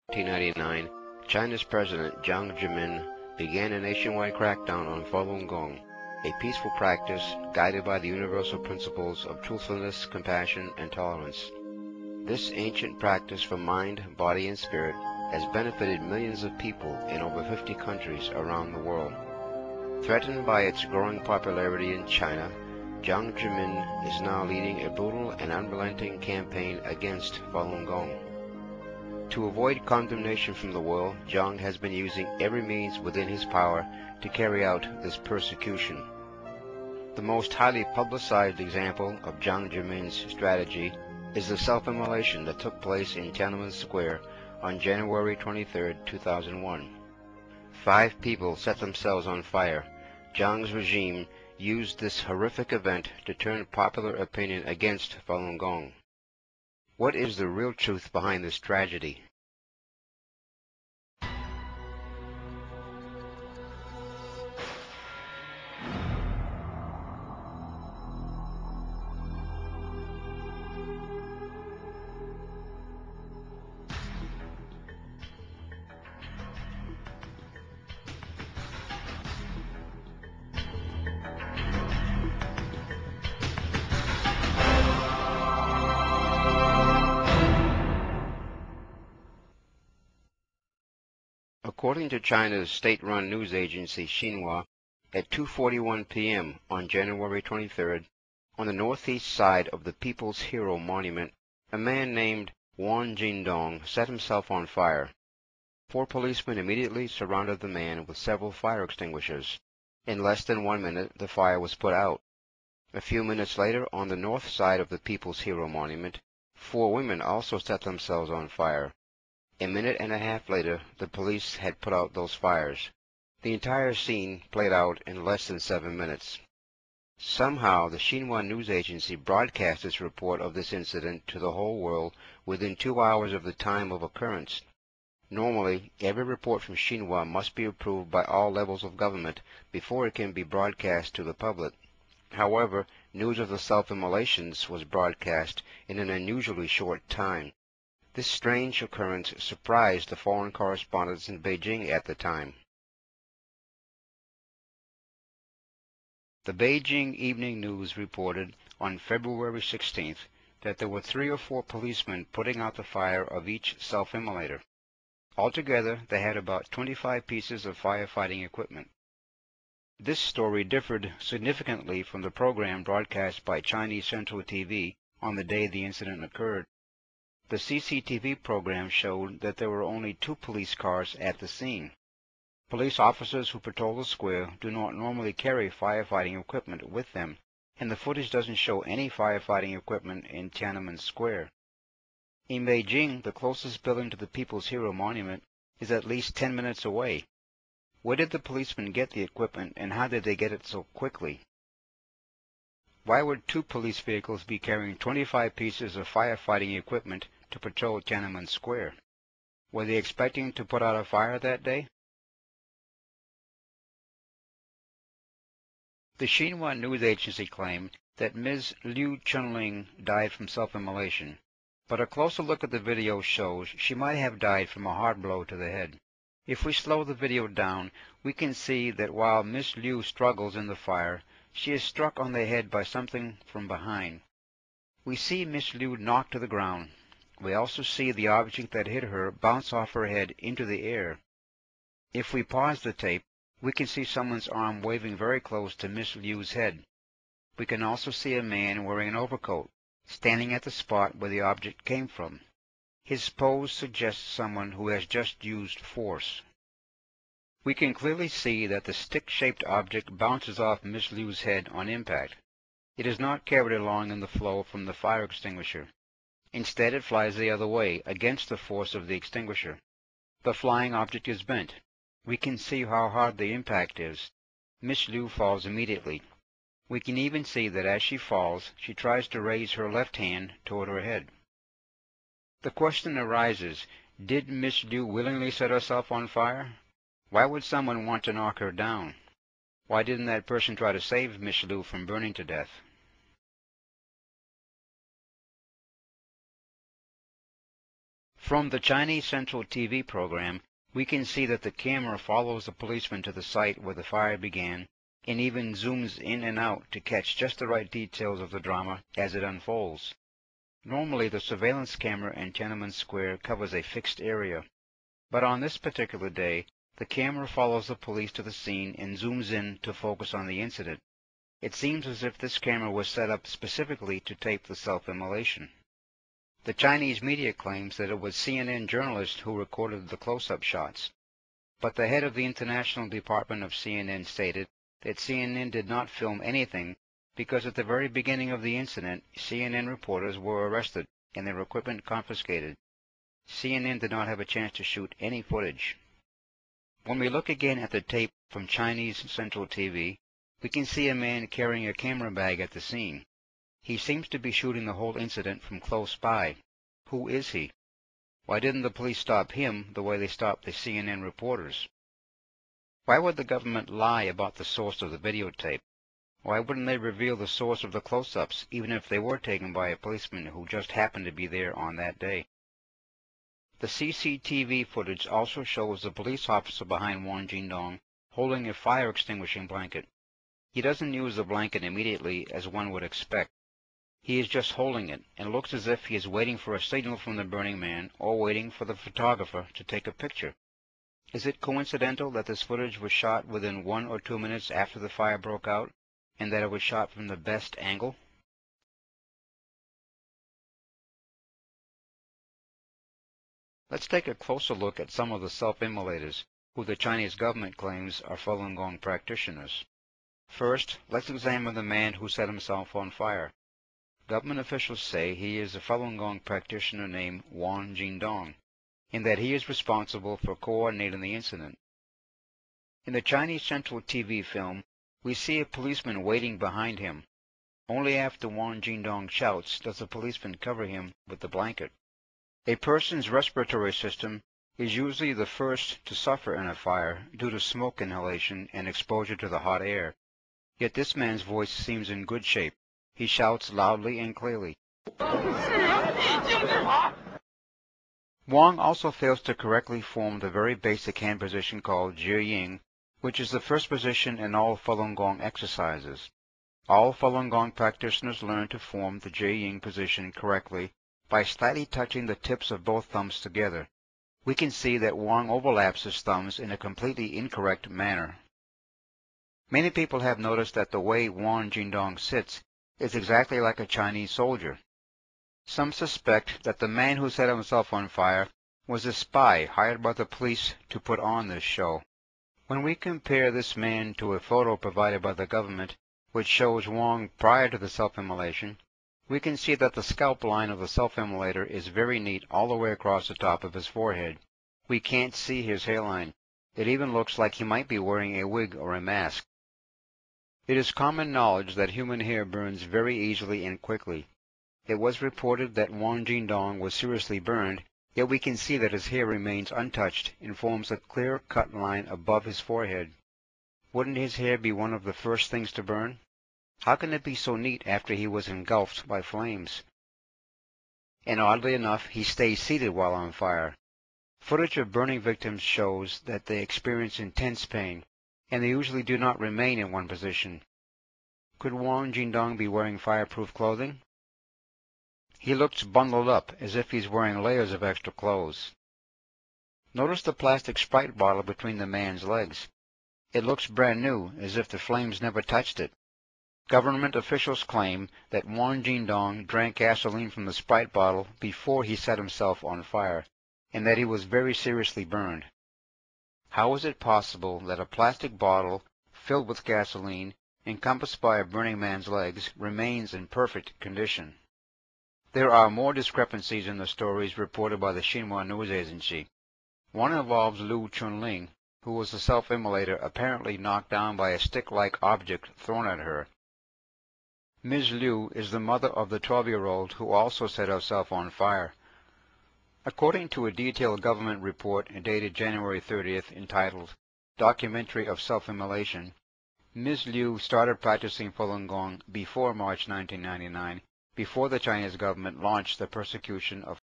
1999, China's President Jiang Zemin began a nationwide crackdown on Falungong, a peaceful practice guided by the universal principles of truthfulness, compassion, and tolerance. This ancient practice for mind, body, and spirit has benefited millions of people in over 50 countries around the world. Threatened by its growing popularity in China, Jiang Zemin is now leading a brutal and unrelenting campaign against Falun Gong. To avoid condemnation from the world, Jiang has been using every means within his power to carry out this persecution. The most highly publicized example of Jiang Zemin's strategy is the self-immolation that took place in Tiananmen Square on January 23, 2001. 5 people set themselves on fire. Jiang's regime used this horrific event to turn popular opinion against Falun Gong. What is the real truth behind this tragedy? According to China's state-run news agency Xinhua, at 2:41 p.m. on January 23rd, on the northeast side of the People's Hero Monument, a man named Wan Jindong set himself on fire. 4 policemen immediately surrounded the man with several fire extinguishers. In less than 1 minute, the fire was put out. A few minutes later, on the north side of the People's Hero Monument, 4 women also set themselves on fire. A minute and a half later, the police had put out those fires. The entire scene played out in less than 7 minutes. Somehow, the Xinhua news agency broadcast its report of this incident to the whole world within 2 hours of the time of occurrence. Normally, every report from Xinhua must be approved by all levels of government before it can be broadcast to the public. However, news of the self-immolations was broadcast in an unusually short time. This strange occurrence surprised the foreign correspondents in Beijing at the time. The Beijing Evening News reported on February 16th that there were 3 or 4 policemen putting out the fire of each self-immolator. Altogether, they had about 25 pieces of firefighting equipment. This story differed significantly from the program broadcast by Chinese Central TV on the day the incident occurred. The CCTV program showed that there were only 2 police cars at the scene. Police officers who patrol the square do not normally carry firefighting equipment with them, and the footage doesn't show any firefighting equipment in Tiananmen Square. In Beijing, the closest building to the People's Hero Monument is at least 10 minutes away. Where did the policemen get the equipment, and how did they get it so quickly? Why would 2 police vehicles be carrying 25 pieces of firefighting equipment to patrol Tiananmen Square? Were they expecting to put out a fire that day? The Xinhua news agency claimed that Ms. Liu Chunling died from self-immolation, but a closer look at the video shows she might have died from a hard blow to the head. If we slow the video down, we can see that while Ms. Liu struggles in the fire, she is struck on the head by something from behind. We see Miss Liu knocked to the ground. We also see the object that hit her bounce off her head into the air. If we pause the tape, we can see someone's arm waving very close to Miss Liu's head. We can also see a man wearing an overcoat, standing at the spot where the object came from. His pose suggests someone who has just used force. We can clearly see that the stick-shaped object bounces off Miss Liu's head on impact. It is not carried along in the flow from the fire extinguisher. Instead, it flies the other way, against the force of the extinguisher. The flying object is bent. We can see how hard the impact is. Miss Liu falls immediately. We can even see that as she falls, she tries to raise her left hand toward her head. The question arises, did Miss Liu willingly set herself on fire? Why would someone want to knock her down? Why didn't that person try to save Miss Liu from burning to death? From the Chinese Central TV program, we can see that the camera follows the policeman to the site where the fire began and even zooms in and out to catch just the right details of the drama as it unfolds. Normally, the surveillance camera in Tiananmen Square covers a fixed area, but on this particular day, the camera follows the police to the scene and zooms in to focus on the incident. It seems as if this camera was set up specifically to tape the self-immolation. The Chinese media claims that it was CNN journalists who recorded the close-up shots, but the head of the international department of CNN stated that CNN did not film anything because at the very beginning of the incident, CNN reporters were arrested and their equipment confiscated. CNN did not have a chance to shoot any footage. When we look again at the tape from Chinese Central TV, we can see a man carrying a camera bag at the scene. He seems to be shooting the whole incident from close by. Who is he? Why didn't the police stop him the way they stopped the CNN reporters? Why would the government lie about the source of the videotape? Why wouldn't they reveal the source of the close-ups, even if they were taken by a policeman who just happened to be there on that day? The CCTV footage also shows the police officer behind Wang Jindong holding a fire extinguishing blanket. He doesn't use the blanket immediately as one would expect. He is just holding it and looks as if he is waiting for a signal from the burning man or waiting for the photographer to take a picture. Is it coincidental that this footage was shot within 1 or 2 minutes after the fire broke out and that it was shot from the best angle? Let's take a closer look at some of the self-immolators who the Chinese government claims are Falungong practitioners. First, let's examine the man who set himself on fire. Government officials say he is a Falungong practitioner named Wang Jindong, and that he is responsible for coordinating the incident. In the Chinese Central TV film, we see a policeman waiting behind him. Only after Wang Jindong shouts does the policeman cover him with the blanket. A person's respiratory system is usually the first to suffer in a fire due to smoke inhalation and exposure to the hot air. Yet this man's voice seems in good shape. He shouts loudly and clearly. Wang also fails to correctly form the very basic hand position called de-bunks, which is the first position in all Falungong exercises. All Falungong practitioners learn to form the de-bunks position correctly by slightly touching the tips of both thumbs together. We can see that Wang overlaps his thumbs in a completely incorrect manner. Many people have noticed that the way Wang Jindong sits is exactly like a Chinese soldier. Some suspect that the man who set himself on fire was a spy hired by the police to put on this show. When we compare this man to a photo provided by the government, which shows Wang prior to the self-immolation, we can see that the scalp line of the self-immolator is very neat all the way across the top of his forehead. We can't see his hairline. It even looks like he might be wearing a wig or a mask. It is common knowledge that human hair burns very easily and quickly. It was reported that Wang Jindong was seriously burned, yet we can see that his hair remains untouched and forms a clear-cut line above his forehead. Wouldn't his hair be one of the first things to burn? How can it be so neat after he was engulfed by flames? And oddly enough, he stays seated while on fire. Footage of burning victims shows that they experience intense pain, and they usually do not remain in one position. Could Wang Jindong be wearing fireproof clothing? He looks bundled up, as if he's wearing layers of extra clothes. Notice the plastic Sprite bottle between the man's legs. It looks brand new, as if the flames never touched it. Government officials claim that Wang Jindong drank gasoline from the Sprite bottle before he set himself on fire, and that he was very seriously burned. How is it possible that a plastic bottle filled with gasoline, encompassed by a burning man's legs, remains in perfect condition? There are more discrepancies in the stories reported by the Xinhua news agency. One involves Liu Chunling, who was a self-immolator apparently knocked down by a stick-like object thrown at her. Ms. Liu is the mother of the 12-year-old who also set herself on fire. According to a detailed government report dated January 30th entitled Documentary of Self-Immolation, Ms. Liu started practicing Falungong before March 1999, before the Chinese government launched the persecution of